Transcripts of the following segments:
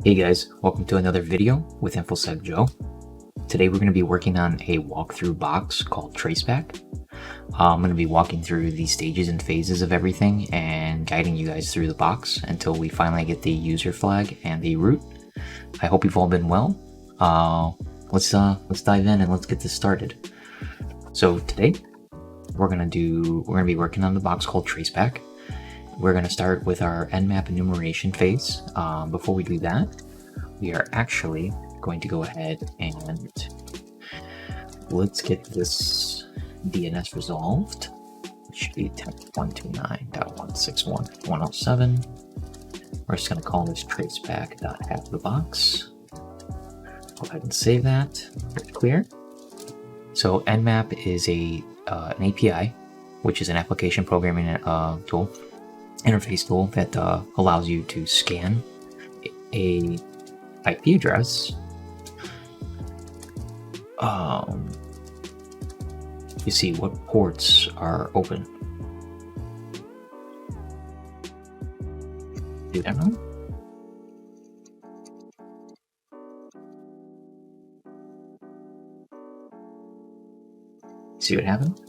Hey guys, welcome to another video with InfoSec Joe. Today we're going to be working on a walkthrough box called Traceback. I'm going to be walking through the stages and phases of everything and guiding you guys through the box until we finally get the user flag and the root. I hope you've all been well. Let's dive in and let's get this started. So today we're going to be working on the box called Traceback. We're going to start with our nmap enumeration phase. Before we do that, we are actually going to go ahead and let's get this DNS resolved. It should be 129.161.107. We're just going to call this traceback.hackthebox. Go ahead and save that. It's clear. So nmap is an API, which is an application programming interface tool that allows you to scan a IP address to see what ports are open. Do that now? See what happened?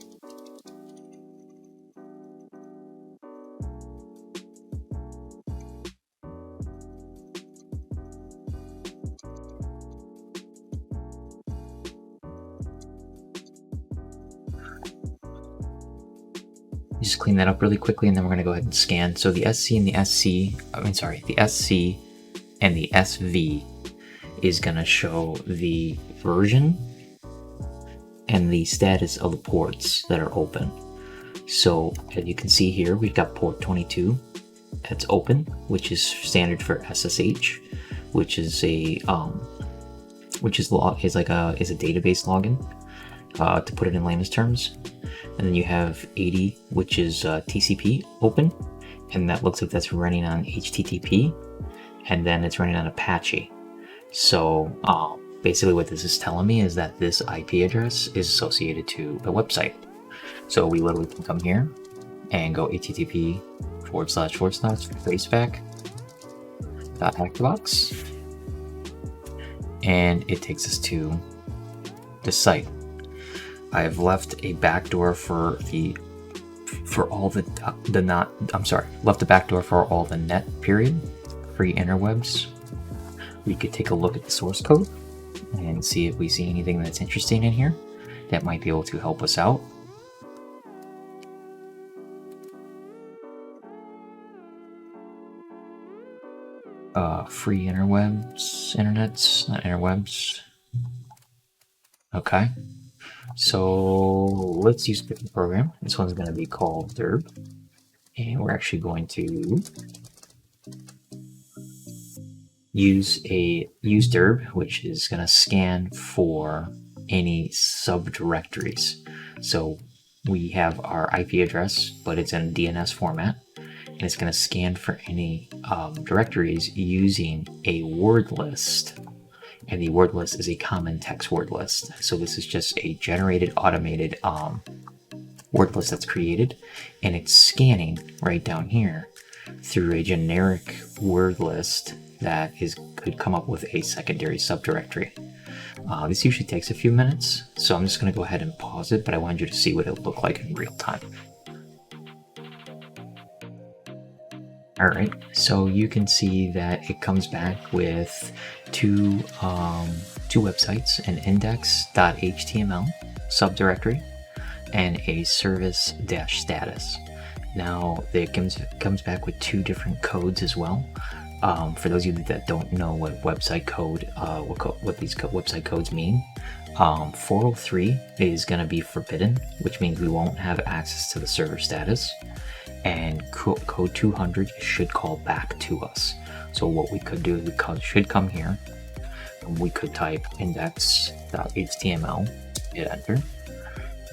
Just clean that up really quickly, and then we're going to go ahead and scan. So the SC and the SC and the SV is going to show the version and the status of the ports that are open. So as you can see here, we've got port 22 that's open, which is standard for SSH, which is a database login, to put it in layman's terms. And then you have 80, which is TCP open, and that looks like that's running on HTTP, and then it's running on Apache. So basically what this is telling me is that this IP address is associated to a website. So we literally can come here and go http://traceback.hackthebox, and it takes us to the site. I've left a backdoor for all the net period free interwebs. We could take a look at the source code and see if we see anything that's interesting in here that might be able to help us out. Free internets, not interwebs. Okay. So let's use a different program. This one's going to be called Derb, and we're actually going to use Derb, which is going to scan for any subdirectories. So we have our IP address, but it's in DNS format, and it's going to scan for any directories using a word list. And the word list is a common text word list. So this is just a generated, automated word list that's created, and it's scanning right down here through a generic word list that could come up with a secondary subdirectory. This usually takes a few minutes, so I'm just going to go ahead and pause it, but I wanted you to see what it would look like in real time. Alright, so you can see that it comes back with two websites, an index.html subdirectory and a service-status. Now it comes back with two different codes as well. For those of you that don't know what website code, what these website codes mean, 403 is going to be forbidden, which means we won't have access to the server status. And code 200 should call back to us. So what we could do is we should come here and we could type index.html, hit enter,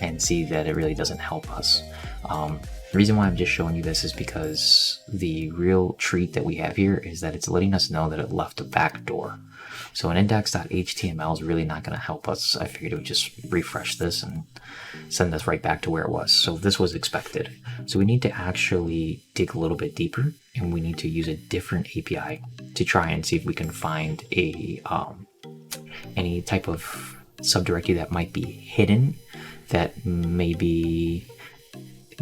and see that it really doesn't help us. The reason why I'm just showing you this is because the real treat that we have here is that it's letting us know that it left a backdoor. So an index.html is really not going to help us. I figured it would just refresh this and send us right back to where it was. So this was expected. So we need to actually dig a little bit deeper, and we need to use a different API to try and see if we can find a any type of subdirectory that might be hidden, that maybe,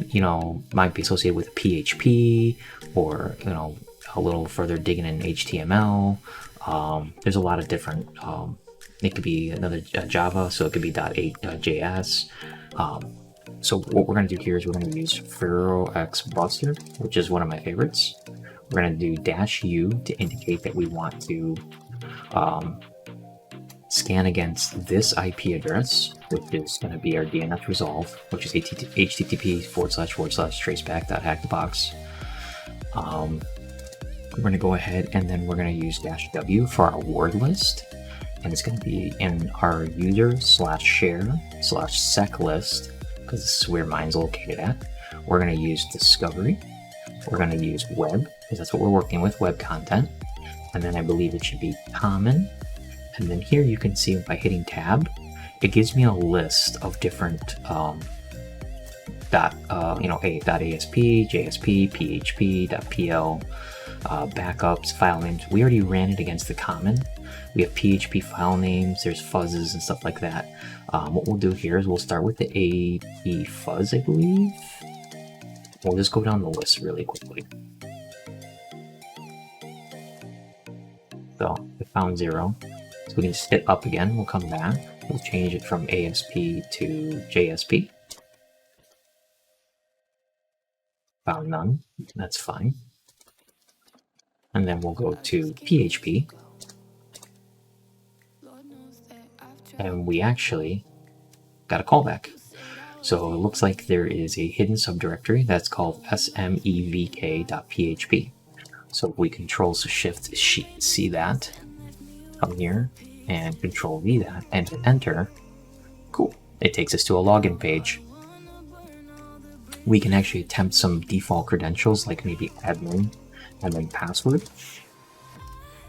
you know, might be associated with PHP, or, you know, a little further digging in HTML. There's a lot of different, it could be another Java, so it could be .8.js. So what we're going to do here is we're going to use FeroX-Buster, which is one of my favorites. We're going to do -u to indicate that we want to scan against this IP address, which is going to be our DNS resolve, which is http://traceback.hackthebox. We're going to go ahead and then we're going to use -w for our word list, and it's going to be in our user/share/sec list, because this is where mine's located at. We're going to use discovery. We're going to use web, because that's what we're working with, web content. And then I believe it should be common. And then here you can see by hitting tab, it gives me a list of different .asp, JSP, PHP, .pl, backups, file names. We already ran it against the common. We have PHP file names, there's fuzzes and stuff like that. What we'll do here is we'll start with the AB fuzz, I believe. We'll just go down the list really quickly. So we found 0. So we can just hit up again, we'll come back. We'll change it from ASP to JSP. Found none, that's fine. And then we'll go to PHP. And we actually got a callback. So it looks like there is a hidden subdirectory that's called smevk.php. So if we Control-Shift-C that, come here, and Control-V that, and hit enter, cool. It takes us to a login page. We can actually attempt some default credentials, like maybe admin and then password.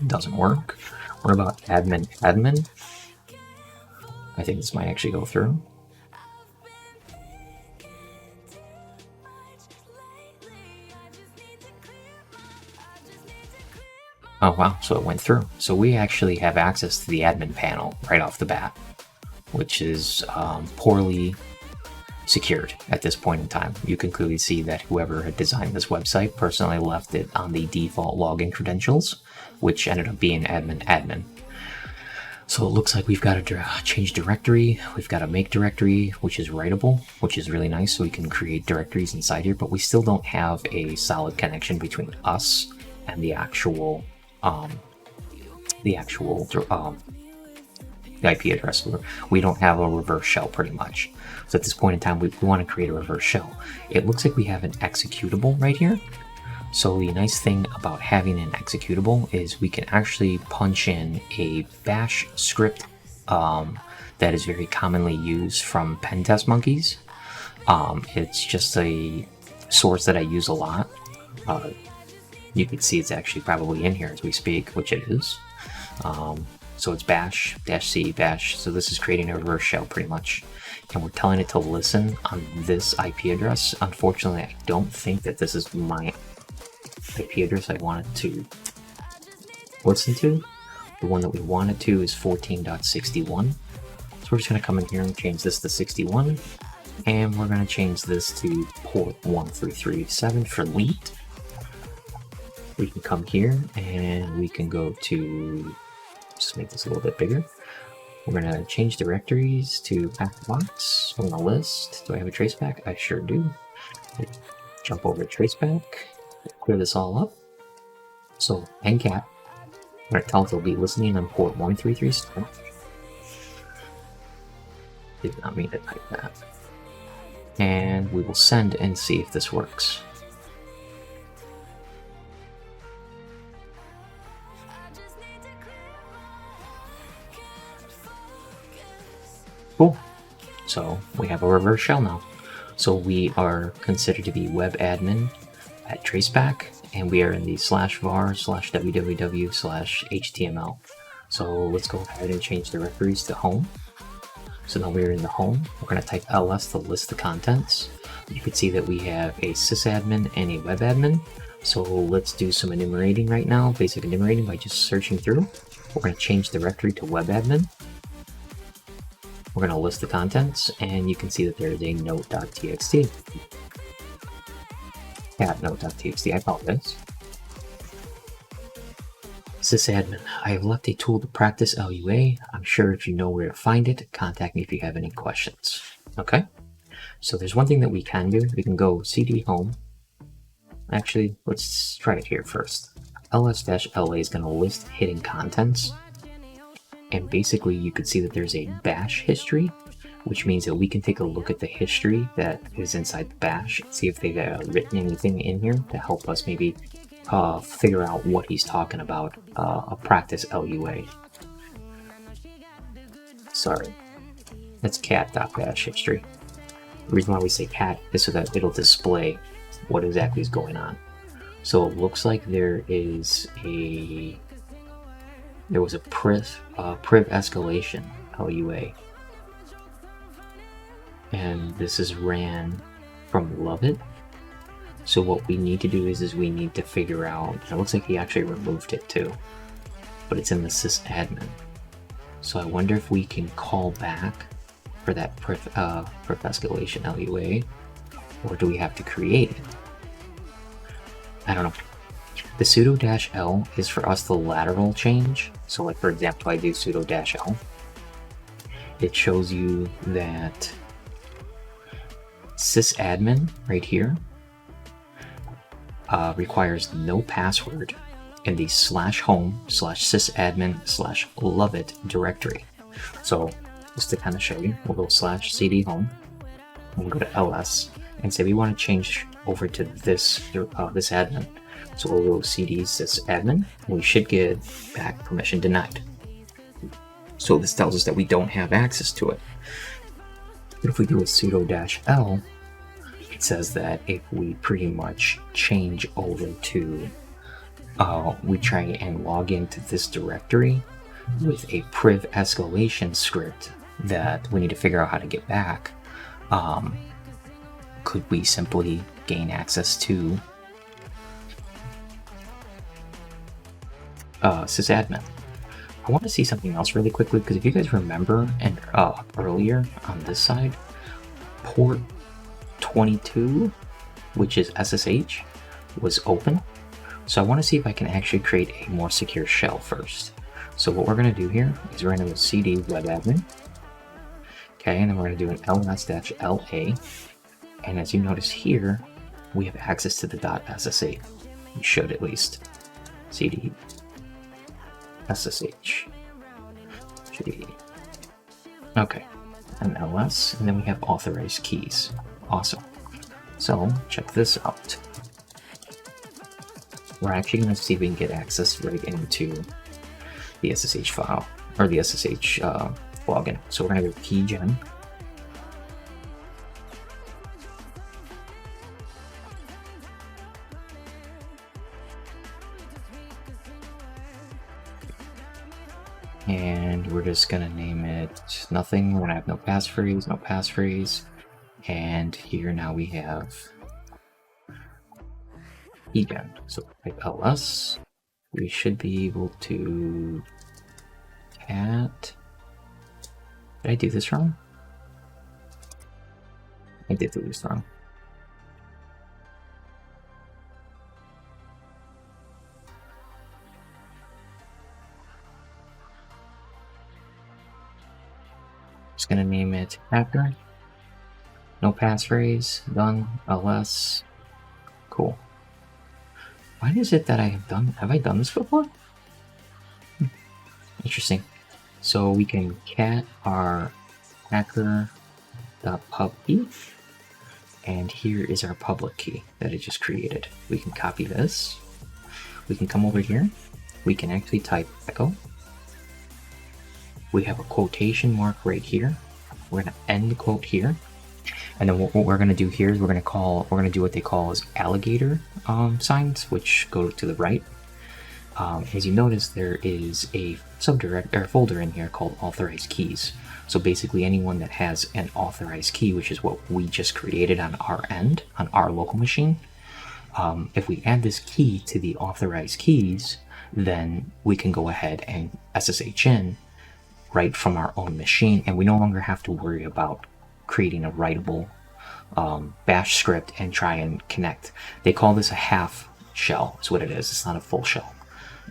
It doesn't work. What about admin? I think this might actually go through. Oh wow, so it went through. So we actually have access to the admin panel right off the bat, which is poorly secured at this point in time. You can clearly see that whoever had designed this website personally left it on the default login credentials, which ended up being admin. So it looks like we've got to change directory, we've got to make directory, which is writable, which is really nice, so we can create directories inside here, but we still don't have a solid connection between us and the actual IP address. We don't have a reverse shell pretty much. So at this point in time, we want to create a reverse shell. It looks like we have an executable right here. So the nice thing about having an executable is we can actually punch in a bash script that is very commonly used from pen test monkeys. It's just a source that I use a lot. You can see it's actually probably in here as we speak, which it is. So it's bash, -c, bash. So this is creating a reverse shell pretty much. And we're telling it to listen on this IP address. Unfortunately, I don't think that this is my IP address I wanted to listen to. The one that we wanted to is 14.61. So we're just going to come in here and change this to 61. And we're going to change this to port 1337 for lead. We can come here and we can go to, just make this a little bit bigger. We're going to change directories to hackthebox from the list. Do I have a traceback? I sure do. Jump over to traceback, clear this all up. So ncat, I'm going to tell it to be listening on port 1337. Did not mean to type that. And we will send and see if this works. Cool. So we have a reverse shell now. So we are considered to be web admin at Traceback, and we are in the /var/www/html. So let's go ahead and change directories to home. So now we're in the home. We're going to type ls to list the contents. You can see that we have a sysadmin and a web admin. So let's do some enumerating right now, basic enumerating by just searching through. We're going to change directory to web admin. We're going to list the contents, and you can see that there is a note.txt. Cat note.txt, I apologize. Sysadmin, I have left a tool to practice LUA. I'm sure if you know where to find it, contact me if you have any questions. Okay, so there's one thing that we can do. We can go cd home. Actually, let's try it here first. ls-la is going to list hidden contents. And basically you could see that there's a bash history, which means that we can take a look at the history that is inside the bash and see if they've written anything in here to help us maybe figure out what he's talking about, a practice LUA. Sorry, that's cat.bash history. The reason why we say cat is so that it'll display what exactly is going on. So it looks like there was a priv escalation LUA, and this is ran from Loveit. So what we need to do is we need to figure out, and it looks like he actually removed it too, but it's in the sysadmin. So I wonder if we can call back for that priv escalation LUA, or do we have to create it? I don't know. The sudo-l is for us the lateral change. So like for example, I do sudo-l. It shows you that sysadmin right here requires no password in the /home/sysadmin/Loveit directory. So just to kind of show you, we'll go /cd home, and we'll go to ls and say we want to change over to this admin. So we'll go cd sysadmin. We should get back permission denied. So this tells us that we don't have access to it. But if we do a sudo-l, it says that if we pretty much change over to, we try and log into this directory with a priv escalation script that we need to figure out how to get back, could we simply gain access to sysadmin? I want to see something else really quickly, because if you guys remember, and earlier on this side, port 22, which is SSH, was open. So I want to see if I can actually create a more secure shell first. So what we're going to do here is we're going to go cd webadmin. Okay, and then we're going to do an ls-la. And as you notice here, we have access to the .sh. We should at least. cd SSH. Okay, an ls, and then we have authorized keys. Awesome. So check this out. We're actually going to see if we can get access right into the SSH file, or the SSH login. So we're going to go keygen. And we're just gonna name it nothing. We're gonna have no passphrase, no passphrase. And here now we have keygen. So type ls. We should be able to cat. Did I do this wrong? I did do this wrong. Just gonna name it hacker. No passphrase. Done. ls. Cool. Why is it that I have I done this before? Interesting. So we can cat our hacker.pub key, and here is our public key that it just created. We can copy this. We can come over here. We can actually type echo. We have a quotation mark right here. We're gonna end the quote here, and then what we're gonna do here is we're gonna do what they call as alligator signs, which go to the right. As you notice, there is a folder in here called authorized keys. So basically anyone that has an authorized key, which is what we just created on our end, on our local machine, if we add this key to the authorized keys, then we can go ahead and SSH in right from our own machine, and we no longer have to worry about creating a writable bash script and try and connect. They call this a half shell, is what it is. It's not a full shell.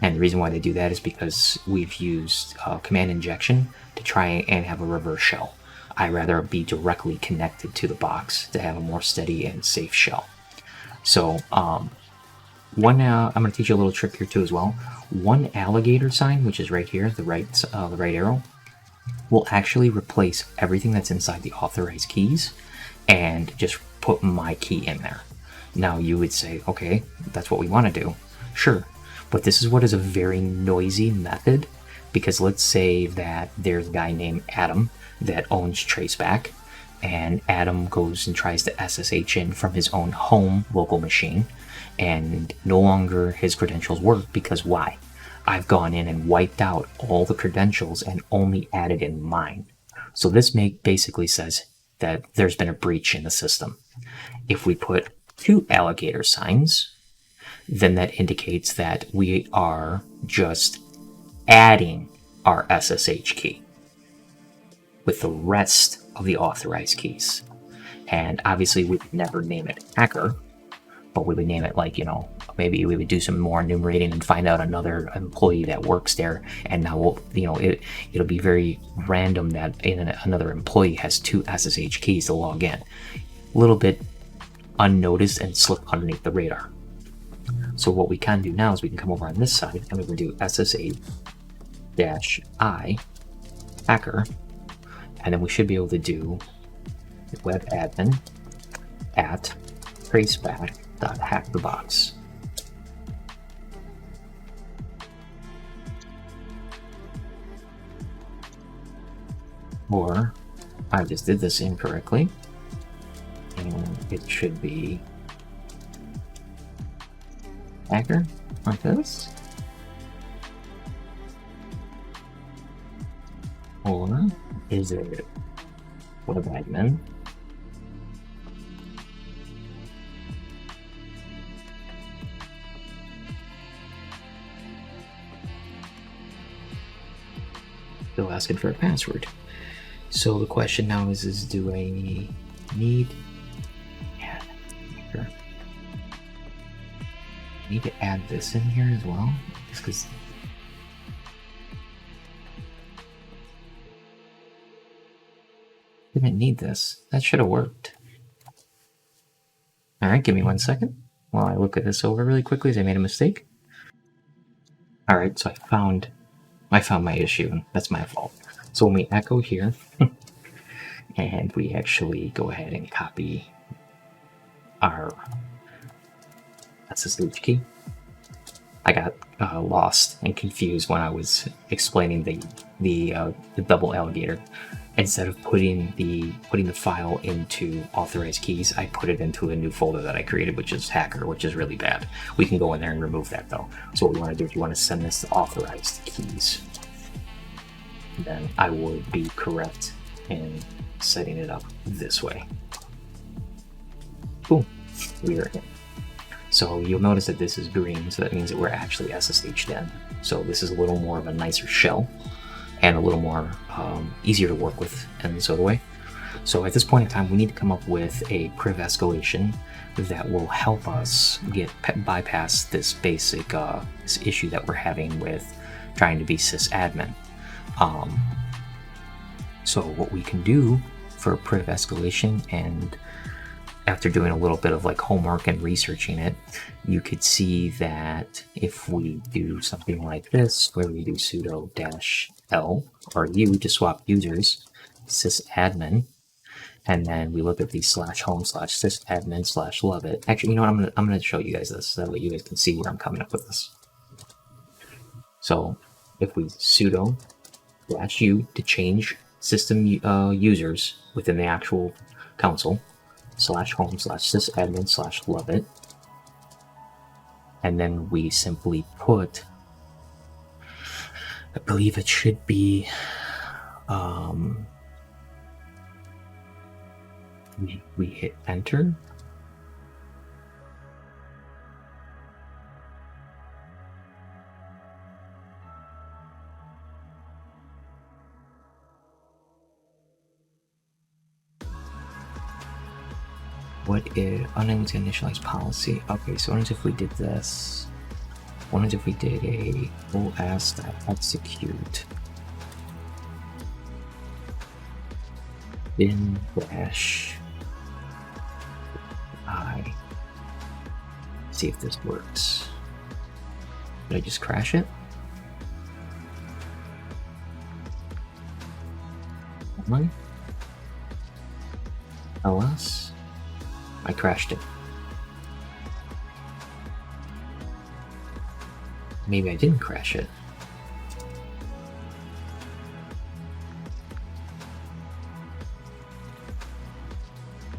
And the reason why they do that is because we've used command injection to try and have a reverse shell. I'd rather be directly connected to the box to have a more steady and safe shell. So I'm going to teach you a little trick here too as well. One alligator sign, which is right here, the right arrow, will actually replace everything that's inside the authorized keys and just put my key in there. Now you would say, okay, that's what we want to do. Sure. But this is what is a very noisy method, because let's say that there's a guy named Adam that owns Traceback, and Adam goes and tries to SSH in from his own home local machine, and no longer his credentials work because why? I've gone in and wiped out all the credentials and only added in mine. So this basically says that there's been a breach in the system. If we put 2 alligator signs, then that indicates that we are just adding our SSH key with the rest of the authorized keys. And obviously we would never name it hacker, but we would name it like, maybe we would do some more enumerating and find out another employee that works there. And now it'll be very random that another employee has 2 SSH keys to log in. A little bit unnoticed and slip underneath the radar. So what we can do now is we can come over on this side and we can do SSH-I hacker, and then we should be able to do webadmin at traceback.hackthebox. Or I just did this incorrectly, and it should be hacker like this, or is it webadmin still asking for a password? So the question now is do I need to add this in here as well? Just because didn't need this. That should have worked. Alright, give me 1 second while I look at this over really quickly as I made a mistake. Alright, so I found my issue. That's my fault. So when we echo here and we actually go ahead and copy our SSH key, I got lost and confused when I was explaining the double alligator. Instead of putting the file into authorized keys, I put it into a new folder that I created, which is hacker, which is really bad. We can go in there and remove that though. So what we want to do is you want to send this to authorized keys. Then I would be correct in setting it up this way. Cool, we are in. So you'll notice that this is green, so that means that we're actually SSH'd in. So this is a little more of a nicer shell and a little more easier to work with in sort of way. So at this point in time, we need to come up with a priv escalation that will help us bypass this basic this issue that we're having with trying to be sysadmin. So what we can do for priv escalation, and after doing a little bit of like homework and researching it, you could see that if we do something like this, where we do sudo -l or u to swap users, sysadmin, and then we look at the /home/sysadmin/love it. Actually, you know what? I'm gonna show you guys this so that way you guys can see where I'm coming up with this. So if we sudo -u to change system users within the actual console, /home/sysadmin/love it, and then we simply put I believe it should be we hit enter. What if unable to initialize policy? Okay, so what if we did this? What if we did a os.execute bin dash I? See if this works. Did I just crash it? Money? Ellis? I crashed it. Maybe I didn't crash it.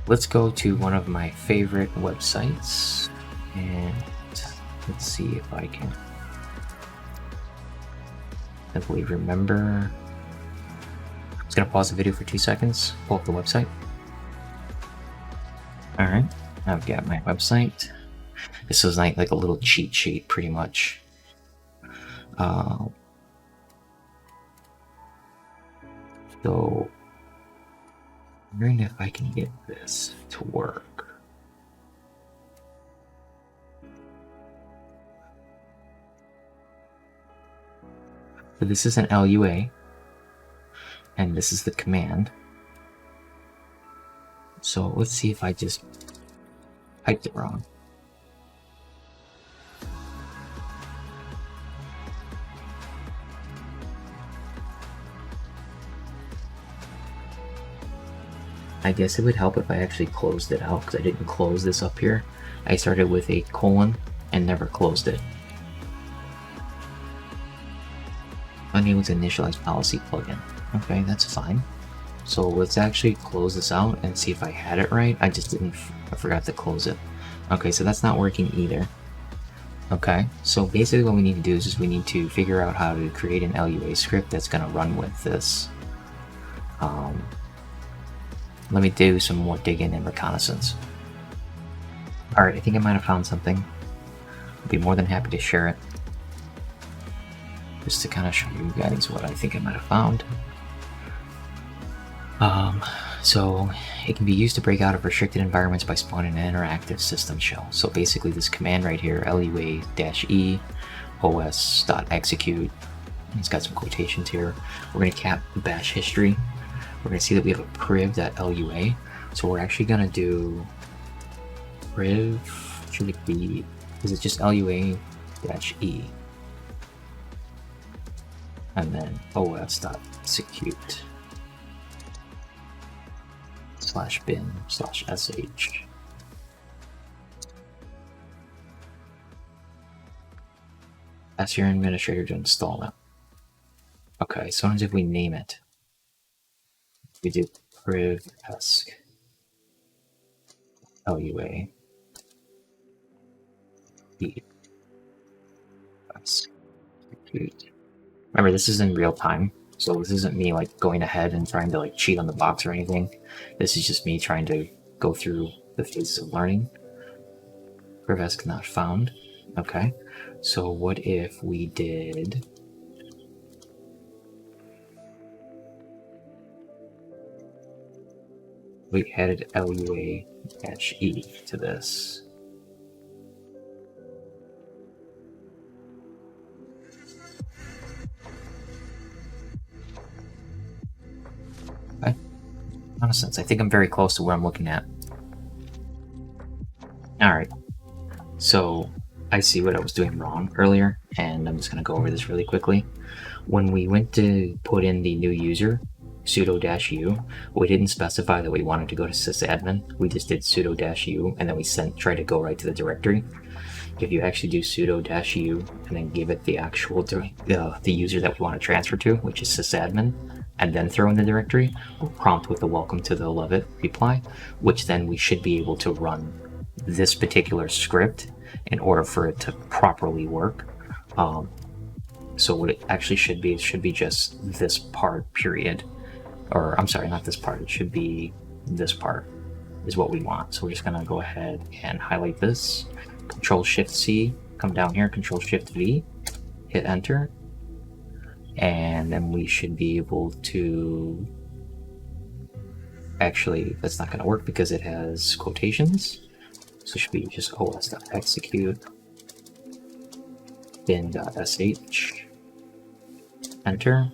Let's go to one of my favorite websites and let's see if I can simply remember. I'm just gonna pause the video for 2 seconds, pull up the website. Alright, I've got my website. This is like a little cheat sheet pretty much. So, I'm wondering if I can get this to work. So this is an LUA, and this is the command. So let's see if I just typed it wrong. I guess it would help if I actually closed it out, because I didn't close this up here. I started with a colon and never closed it. Unable to initialize policy plugin. Okay, that's fine. So let's actually close this out and see if I had it right. I just didn't, I forgot to close it. Okay, so that's not working either. Okay, so basically what we need to do is we need to figure out how to create an LUA script that's going to run with this. Let me do some more digging and reconnaissance. Alright, I think I might have found something. I'd be more than happy to share it. Just to kind of show you guys what I think I might have found. So it can be used to break out of restricted environments by spawning an interactive system shell. So basically this command right here, lua-e os.execute, it's got some quotations here. We're going to cap the bash history. We're going to see that we have a priv.lua. So we're actually going to do priv, should it be, is it just lua-e? And then os.execute /bin/sh. Ask your administrator to install it. Okay, so if we name it, we do priv-esc lua execute. Remember, this is in real time, so this isn't me like going ahead and trying to like cheat on the box or anything. This is just me trying to go through the phases of learning. Priv-esc not found. Okay, so what if we did we added lua-e to this? Okay, nonsense. I think I'm very close to where I'm looking at. Alright, so I see what I was doing wrong earlier, and I'm just going to go over this really quickly. When we went to put in the new user, sudo-u, we didn't specify that we wanted to go to sysadmin. We just did sudo-u, and then we tried to go right to the directory. If you actually do sudo-u and then give it the actual the user that we want to transfer to, which is sysadmin, and then throw in the directory, we'll prompt with the welcome to the Lovett reply, which then we should be able to run this particular script in order for it to properly work. So what it actually should be, it should be just this part, period. Or I'm sorry, not this part, it should be this part is what we want. So we're just gonna go ahead and highlight this, Control-Shift-C, come down here, Control-Shift-V, hit enter, and then we should be able to, actually that's not gonna work because it has quotations. So it should be just os.execute bin.sh, enter.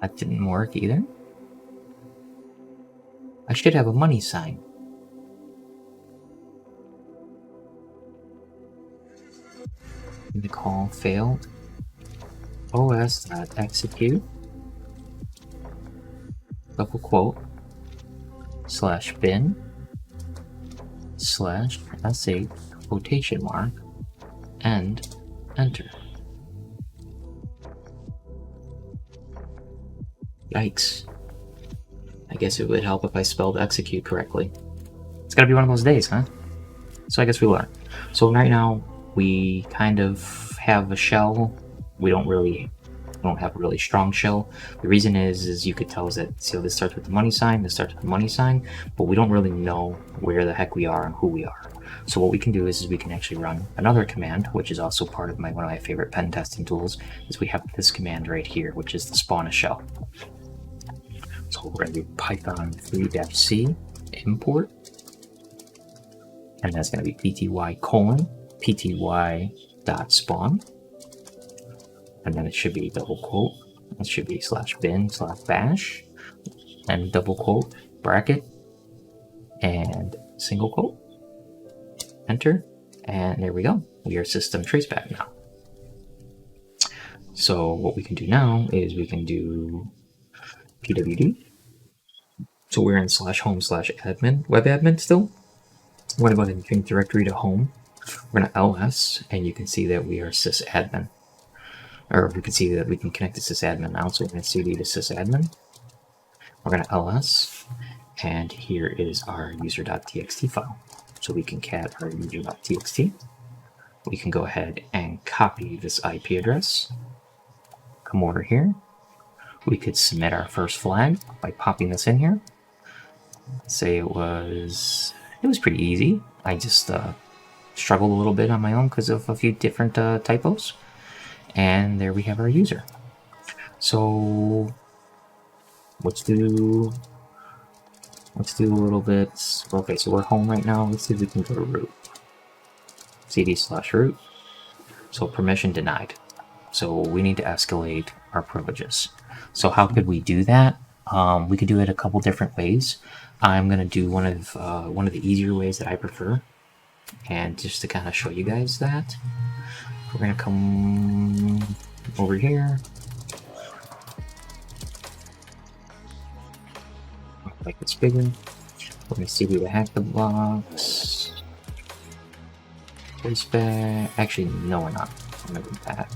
That didn't work either. I should have a money sign. The call failed. os.execute double quote /bin /sh quotation mark and enter. Yikes. I guess it would help if I spelled execute correctly. It's gotta be one of those days, huh? So I guess we learn. So right now we kind of have a shell. We don't have a really strong shell. The reason is you could tell is that, see how this starts with the money sign, this starts with the money sign, but we don't really know where the heck we are and who we are. So what we can do is we can actually run another command, which is also part of one of my favorite pen testing tools, is we have this command right here, which is the spawn a shell. So we're going to do python 3-c import, and that's going to be pty:/pty.spawn, and then it should be double quote, it should be /bin/bash, and double quote, bracket, and single quote, enter, and there we go. We are system traceback now. So what we can do now is we can do pwd. So we're in /home/admin, web admin still. We're going to go ahead and change directory to home. We're going to ls, and you can see that we are sysadmin. Or we can see that we can connect to sysadmin now. So we're going to cd to sysadmin. We're going to ls, and here is our user.txt file. So we can cat our user.txt. We can go ahead and copy this IP address. Come over here. We could submit our first flag by popping this in here. Say it was pretty easy. I just struggled a little bit on my own because of a few different typos. And there we have our user. So let's do a little bit. Okay, so we're home right now. Let's see if we can go to root. cd/root. So permission denied. So we need to escalate our privileges. So how could we do that? We could do it a couple different ways. I'm gonna do one of the easier ways that I prefer, and just to kind of show you guys that, we're gonna come over here. Like it's bigger. We're gonna cd to hack the blocks. Traceback. Actually, no, we're not. I'm gonna do that.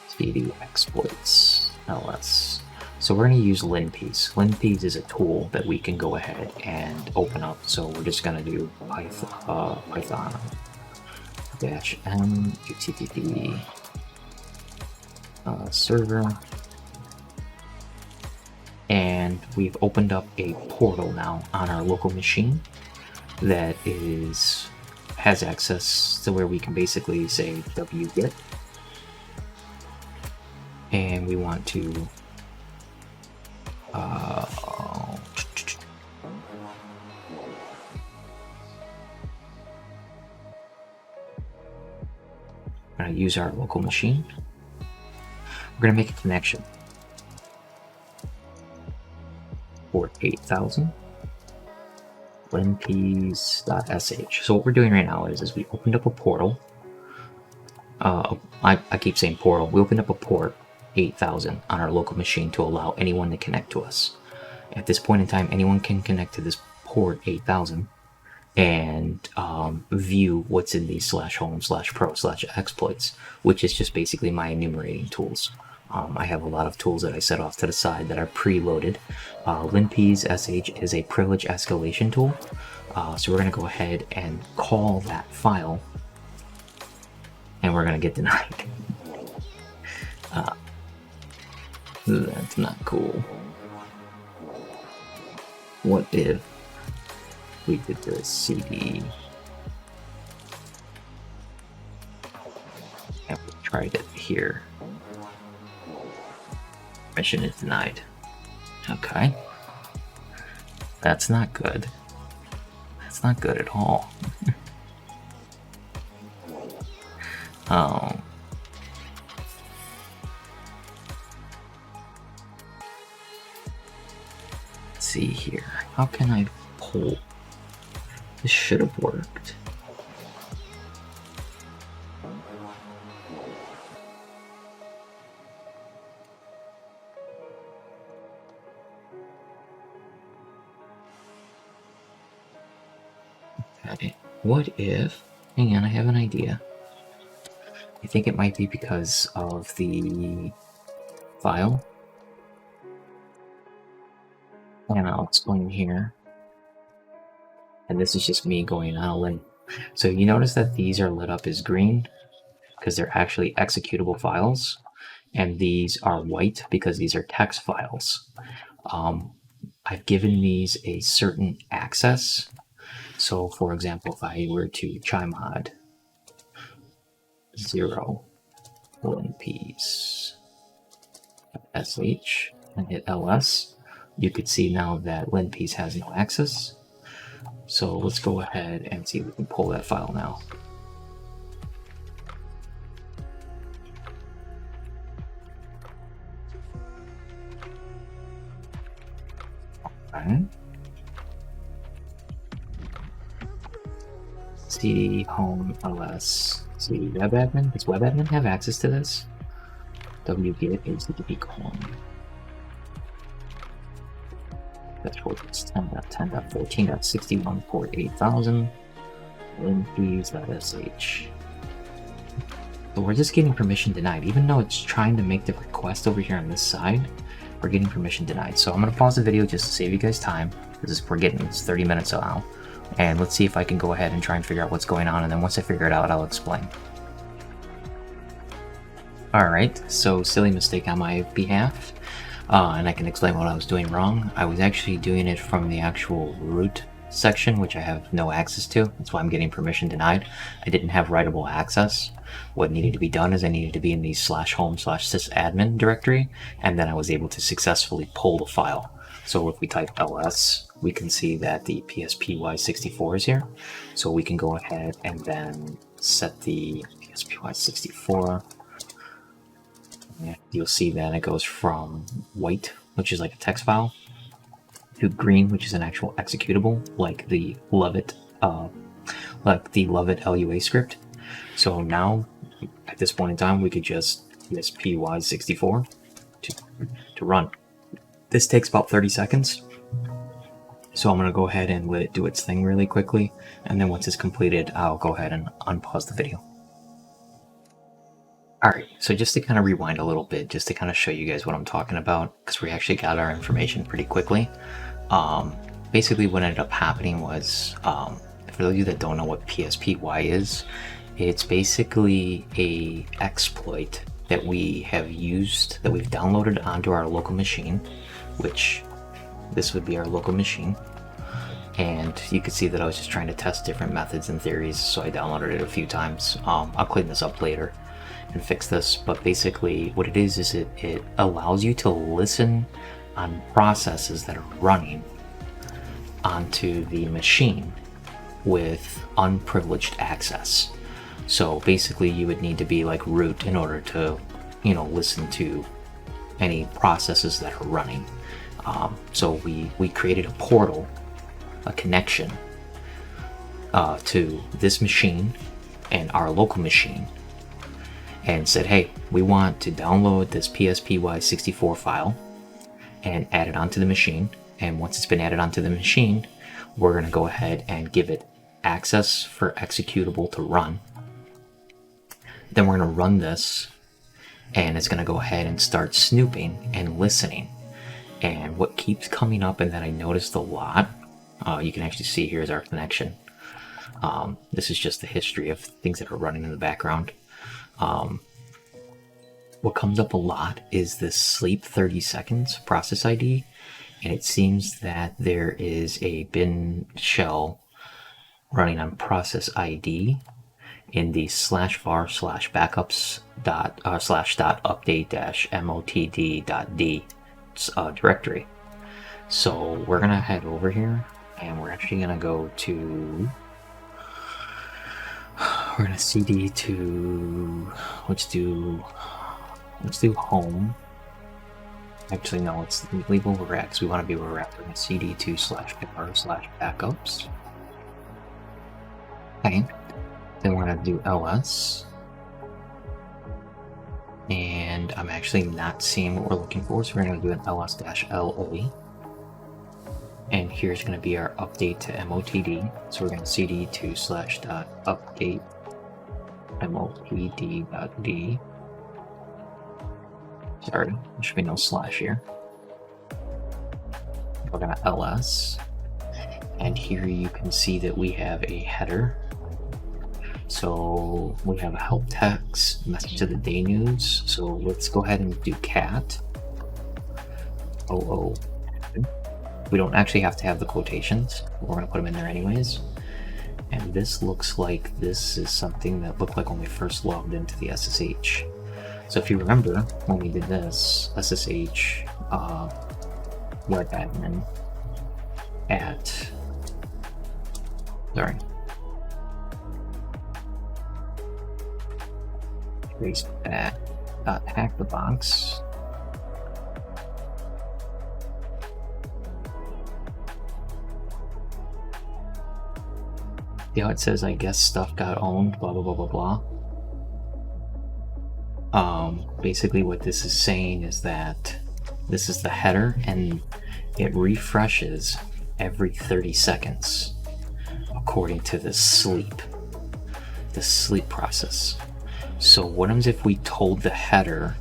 cd exploits ls. So we're going to use linpiece. Linpiece is a tool that we can go ahead and open up. So we're just going to do python -m http server, and we've opened up a portal now on our local machine that has access to where we can basically say wget, and we want to we're going to use our local machine. We're going to make a connection for 8000 linpiece.sh. So what we're doing right now is we opened up a portal. I keep saying portal. We opened up a port 8000 on our local machine to allow anyone to connect to us. At this point in time, anyone can connect to this port 8000 and view what's in these /home/pro/exploits, which is just basically my enumerating tools. I have a lot of tools that I set off to the side that are preloaded. Liberis sh is a privilege escalation tool. So we're going to go ahead and call that file, and we're going to get denied. That's not cool. What if we did the cd and we tried it here? Permission is denied. Okay. That's not good. That's not good at all. Oh. Let's see here. How can I pull? This should have worked. Okay. What if? Hang on, I have an idea. I think it might be because of the file. And I'll explain here. And this is just me going on a limb. So you notice that these are lit up as green because they're actually executable files. And these are white because these are text files. I've given these a certain access. So for example, if I were to chmod 0 linpiece sh and hit ls, you could see now that linpiece has no access. So let's go ahead and see if we can pull that file now. Okay. cd home ls cd webadmin. Does webadmin have access to this? wget http colon. That's 10.10.14.61 port 8000 linpiece.sh. So we're just getting permission denied, even though it's trying to make the request over here on this side. We're getting permission denied. So I'm going to pause the video just to save you guys time, because we're getting it's 30 minutes now, and let's see if I can go ahead and try and figure out what's going on, and then once I figure it out, I'll explain. Alright, so silly mistake on my behalf, and I can explain what I was doing wrong. I was actually doing it from the actual root section, which I have no access to. That's why I'm getting permission denied. I didn't have writable access. What needed to be done is I needed to be in the /home/sysadmin directory, and then I was able to successfully pull the file. So if we type ls, we can see that the pspy64 is here. So we can go ahead and then set the pspy64. You'll see that it goes from white, which is like a text file, to green, which is an actual executable, like the Loveit LUA script. So now, at this point in time, we could just pspy64 to run. This takes about 30 seconds. So I'm going to go ahead and let it do its thing really quickly, and then once it's completed, I'll go ahead and unpause the video. Alright, so just to kind of rewind a little bit, just to kind of show you guys what I'm talking about, because we actually got our information pretty quickly. Basically what ended up happening was, for those of you that don't know what pspy is, it's basically a exploit that we have used, that we've downloaded onto our local machine, which this would be our local machine. And you can see that I was just trying to test different methods and theories, so I downloaded it a few times. I'll clean this up later and fix this, but basically what it is it allows you to listen on processes that are running onto the machine with unprivileged access. So basically you would need to be like root in order to, you know, listen to any processes that are running. So we created a portal, a connection to this machine and our local machine, and said, hey, we want to download this pspy64 file and add it onto the machine. And once it's been added onto the machine, we're going to go ahead and give it access for executable to run. Then we're going to run this, and it's going to go ahead and start snooping and listening. And what keeps coming up, and that I noticed a lot, you can actually see here's our connection. This is just the history of things that are running in the background. What comes up a lot is this sleep 30 seconds process ID, and it seems that there is a bin shell running on process ID in the /var/backups /update-motd.d directory. So we're gonna head over here, and we're actually gonna go to, we're gonna cd to, let's do home. Actually, no, let's leave where we're at, because we want to be where we're at. We're gonna cd to /var/backups. Okay, then we're gonna do ls, and I'm actually not seeing what we're looking for, so we're gonna do an ls-la, and here's gonna be our update to motd. So we're gonna cd to /update-motd.d. Sorry, there should be no slash here. We're gonna ls, and here you can see that we have a header. So we have a help text, message to the day news. So let's go ahead and do cat. We don't actually have to have the quotations. We're gonna put them in there anyways. And this looks like this is something that looked like when we first logged into the SSH. So if you remember when we did this, SSH web admin at, sorry, Traceback hack the box. See how it says, I guess stuff got owned, blah blah blah blah blah. Basically what this is saying is that this is the header, and it refreshes every 30 seconds according to the sleep process. So what happens if we told the header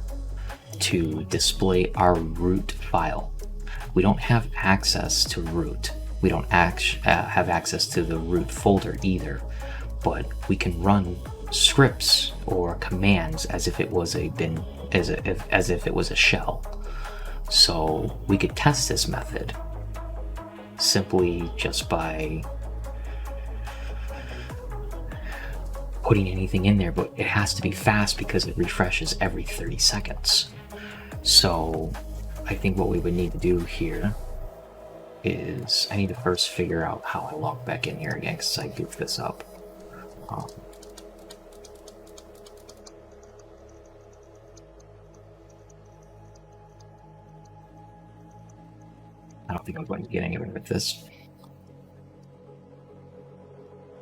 to display our root file? We don't have access to root. We don't have access to the root folder either, but we can run scripts or commands as if it was a bin, as if it was a shell. So we could test this method simply just by putting anything in there, but it has to be fast because it refreshes every 30 seconds. So I think what we would need to do here is I need to first figure out how I log back in here again, because I goofed this up. I don't think I'm going to get anywhere with this.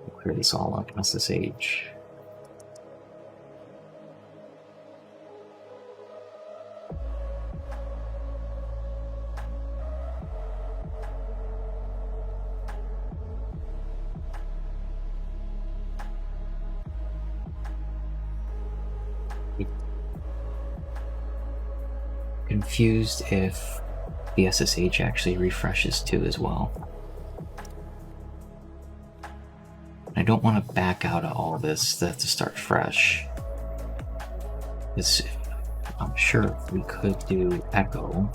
I'll clear this all up. SSH. Confused if the SSH actually refreshes too as well. I don't want to back out of all this to start fresh. I'm sure we could do echo,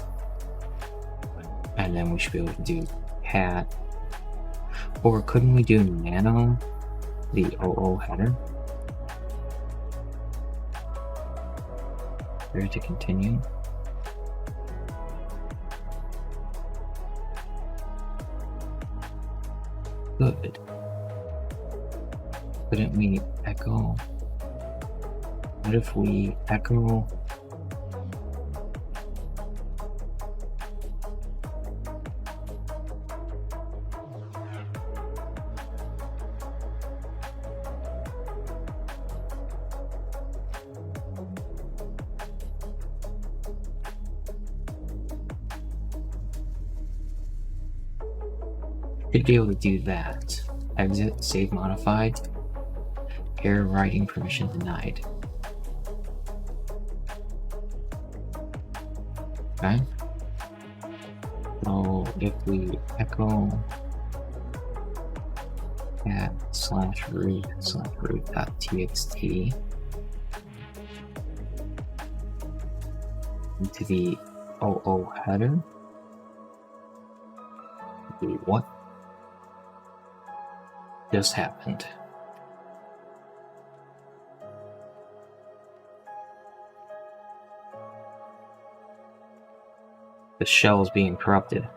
and then we should be able to do cat, or couldn't we do nano, the OO header? Ready to continue. Good. Couldn't we echo? What if we echo? Should be able to do that. Exit, save modified, error writing permission denied. Okay. So if we echo cat /root/root.txt into the OO header, what just happened? The shell is being corrupted.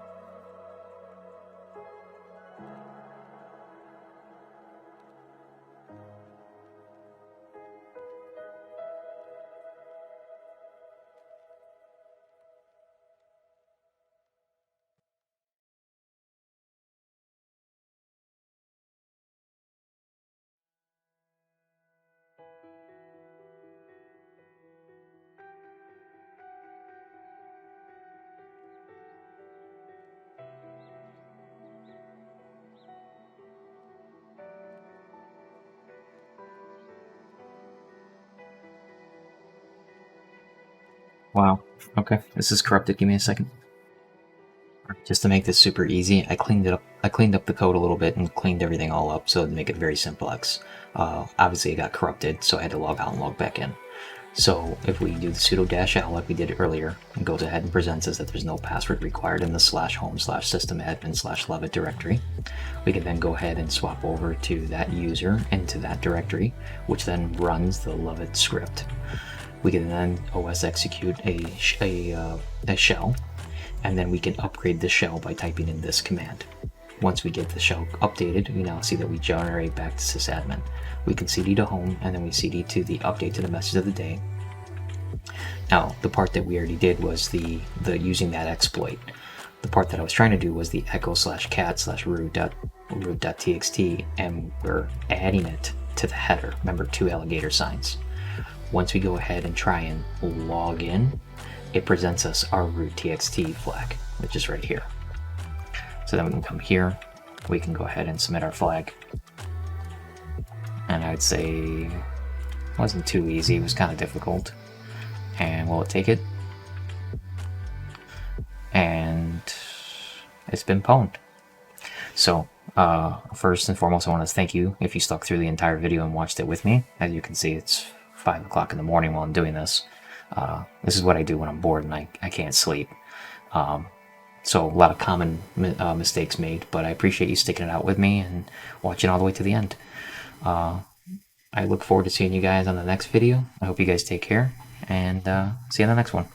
Wow. Okay, this is corrupted. Give me a second. Just to make this super easy, I cleaned it up. I cleaned up the code a little bit and cleaned everything all up so to make it very simplex. Obviously, it got corrupted, so I had to log out and log back in. So if we do the sudo -l like we did earlier, it goes ahead and presents us that there's no password required in the /home/systemadmin/levitt directory. We can then go ahead and swap over to that user into that directory, which then runs the levitt script. We can then OS execute a shell, and then we can upgrade the shell by typing in this command. Once we get the shell updated, we now see that we generate back to sysadmin. We can cd to home, and then we cd to the update to the message of the day. Now, the part that we already did was the using that exploit. The part that I was trying to do was the echo /cat/root.txt, and we're adding it to the header. Remember, 2 alligator signs. Once we go ahead and try and log in, it presents us our root.txt flag, which is right here. So then we can come here, we can go ahead and submit our flag. And I would say it wasn't too easy, it was kind of difficult. And will it take it? And it's been pwned. So first and foremost, I want to thank you if you stuck through the entire video and watched it with me. As you can see, it's 5 o'clock in the morning while I'm doing this. This is what I do when I'm bored and I can't sleep. So a lot of common mistakes made, but I appreciate you sticking it out with me and watching all the way to the end. I look forward to seeing you guys on the next video. I hope you guys take care, and see you in the next one.